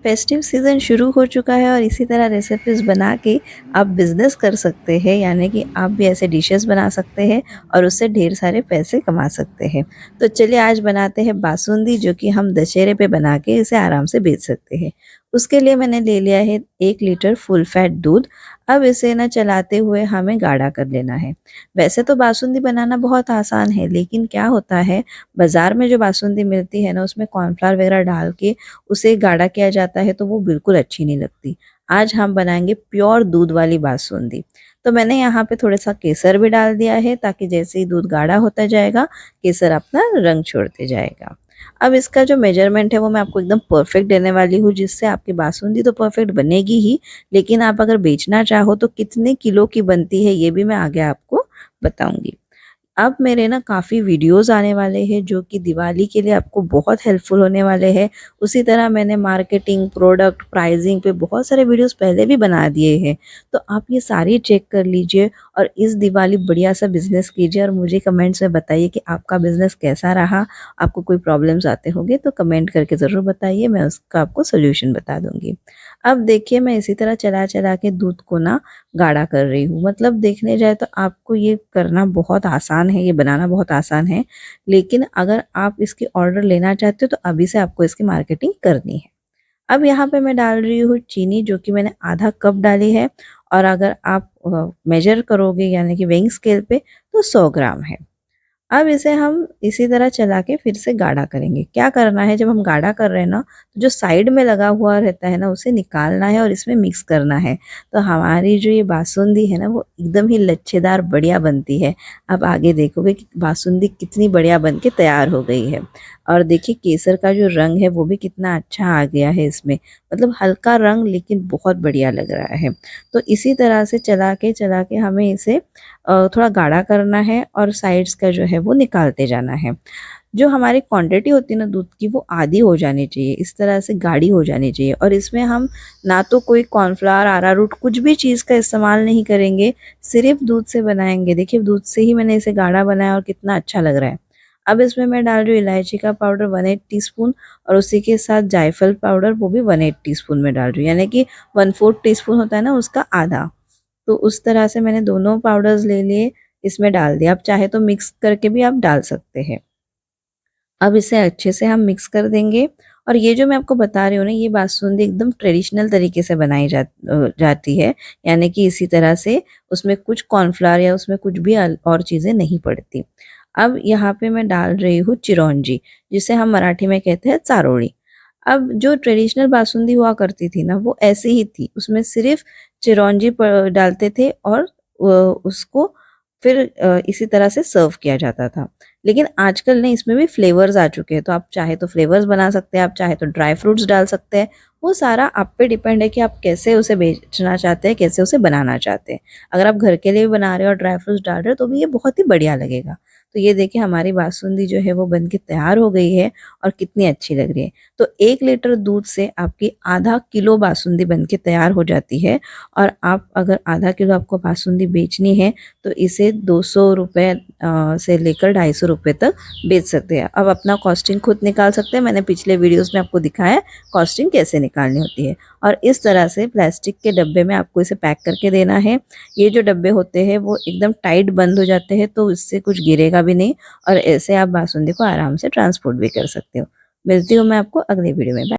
Festive season शुरू हो चुका है और इसी तरह रेसिपीज़ बना के आप बिज़नेस कर सकते हैं, यानी कि आप भी ऐसे डिशेस बना सकते हैं और उससे ढेर सारे पैसे कमा सकते हैं। तो चलिए आज बनाते हैं बासुंदी, जो कि हम दशहरे पे बना के इसे आराम से बेच सकते हैं। उसके लिए मैंने ले लिया है 1 लीटर फुल फैट दूध। अब इसे ना चलाते हुए हमें गाढ़ा कर लेना है। वैसे तो बासुंदी बनाना बहुत आसान है, लेकिन क्या होता है, बाज़ार में जो बासुंदी मिलती है ना, उसमें कॉर्नफ्लावर वगैरह डाल के उसे गाढ़ा किया जाता है, तो वो बिल्कुल अच्छी नहीं लगती। आज हम बनाएँगे प्योर दूध वाली बासुंदी। तो मैंने यहाँ पे थोड़ा-सा केसर भी डाल दिया है, ताकि जैसे ही दूध गाढ़ा होता जाएगा, केसर अपना रंग छोड़ते जाएगा। अब इसका जो मेजरमेंट है वो मैं आपको एकदम परफेक्ट देने वाली हूँ, जिससे आपकी बासुंदी तो परफेक्ट बनेगी ही, लेकिन आप अगर बेचना चाहो तो कितने किलो की बनती है ये भी मैं आगे आपको बताऊँगी। अब मेरे ना काफ़ी वीडियोज़ आने वाले हैं, जो कि दिवाली के लिए आपको बहुत हेल्पफुल होने वाले हैं। उसी तरह मैंने मार्केटिंग, प्रोडक्ट, प्राइसिंग पे बहुत सारे वीडियोज़ पहले भी बना दिए हैं। तो आप ये सारी चेक कर लीजिए और इस दिवाली बढ़िया सा बिज़नेस कीजिए और मुझे कमेंट्स में बताइए कि आपका बिज़नेस कैसा रहा? आपको कोई प्रॉब्लम्स आते होंगे तो कमेंट करके ज़रूर बताइए, मैं उसका आपको सॉल्यूशन बता दूँगी। अब देखिए, मैं इसी तरह चला-चला के दूध को ना गाढ़ा कर रही हूँ। मतलब देखने जाए तो आपको ये करना बहुत आसान है, ये बनाना बहुत आसान है, लेकिन अगर आप इसकी ऑर्डर लेना चाहते हो तो अभी से आपको इसकी मार्केटिंग करनी है। अब यहाँ पे मैं डाल रही हूँ चीनी, जो कि मैंने आधा कप डाली है, और अगर आप मेजर करोगे यानी कि वेइंग स्केल पे, तो 100 ग्राम है। अब इसे हम इसी तरह चला के फिर से गाढ़ा करेंगे। क्या करना है, जब हम गाढ़ा कर रहे हैं ना, तो जो साइड में लगा हुआ रहता है ना, उसे निकालना है और इसमें मिक्स करना है। तो हमारी जो ये बासुंदी है ना, वो एकदम ही लच्छेदार बढ़िया बनती है। आप आगे देखोगे कि बासुंदी कितनी बढ़िया बन के तैयार हो गई है। और देखिए केसर का जो रंग है वो भी कितना अच्छा आ गया है इसमें। मतलब हल्का रंग, लेकिन बहुत बढ़िया लग रहा है। तो इसी तरह से चला के हमें इसे थोड़ा गाढ़ा करना है और साइड्स का जो है वो निकालते जाना है। जो हमारी क्वांटिटी होती है ना दूध की, वो आधी हो जानी चाहिए, इस तरह से गाढ़ी हो जानी चाहिए। और इसमें हम ना तो कोई कॉर्नफ्लावर, अरारोट, कुछ भी चीज़ का इस्तेमाल नहीं करेंगे, सिर्फ दूध से बनाएँगे। देखिए दूध से ही मैंने इसे गाढ़ा बनाया और कितना अच्छा लग रहा है। अब इसमें मैं डाल रही हूँ इलायची का पाउडर 1/8 टीस्पून, और उसी के साथ जायफल पाउडर, वो भी 1/8 टीस्पून में डाल रही हूँ, यानी कि 1/4 टीस्पून होता है ना, उसका आधा। तो उस तरह से मैंने दोनों पाउडर्स ले लिए, इसमें डाल दिया। आप चाहे तो मिक्स करके भी आप डाल सकते हैं। अब इसे अच्छे से हम मिक्स कर देंगे। और ये जो मैं आपको बता रही हूँ ना, ये बासुंदी एकदम ट्रेडिशनल तरीके से बनाई जाती है, यानी कि इसी तरह से उसमें कुछ कॉर्नफ्लावर या उसमें कुछ भी और चीज़ें नहीं पड़ती। अब यहाँ पे मैं डाल रही हूँ चिरौंजी, जिसे हम मराठी में कहते हैं चारोळी। अब जो ट्रेडिशनल बासुंदी हुआ करती थी ना, वो ऐसी ही थी। उसमें सिर्फ़ चिरौंजी डालते थे और उसको फिर इसी तरह से सर्व किया जाता था। लेकिन आजकल ना इसमें भी फ्लेवर्स आ चुके हैं, तो आप चाहे तो फ्लेवर्स बना सकते हैं, आप चाहे तो ड्राई फ्रूट्स डाल सकते हैं। वो सारा आप पे डिपेंड है कि आप कैसे उसे बेचना चाहते हैं, कैसे उसे बनाना चाहते हैं। अगर आप घर के लिए भी बना रहे हो और ड्राई फ्रूट्स डाल रहे हो, तो भी ये बहुत ही बढ़िया लगेगा। तो ये देखिए हमारी बासुंदी जो है वो बन के तैयार हो गई है और कितनी अच्छी लग रही है। तो 1 लीटर दूध से आपकी आधा किलो बासुंदी बन के तैयार हो जाती है। और आप अगर आधा किलो आपको बासुंदी बेचनी है, तो इसे 200 रुपए से लेकर 250 रुपए तक बेच सकते हैं। अब अपना कॉस्टिंग खुद निकाल सकते हैं, मैंने पिछले वीडियोस में आपको दिखाया है कॉस्टिंग कैसे निकालनी होती है। और इस तरह से प्लास्टिक के डब्बे में आपको इसे पैक करके देना है। ये जो डब्बे होते हैं वो एकदम टाइट बंद हो जाते हैं, तो इससे कुछ गिरेगा भी नहीं, और ऐसे आप बासुंदी को आराम से ट्रांसपोर्ट भी कर सकते हो। मिलती हूँ मैं आपको अगले वीडियो में। बाय।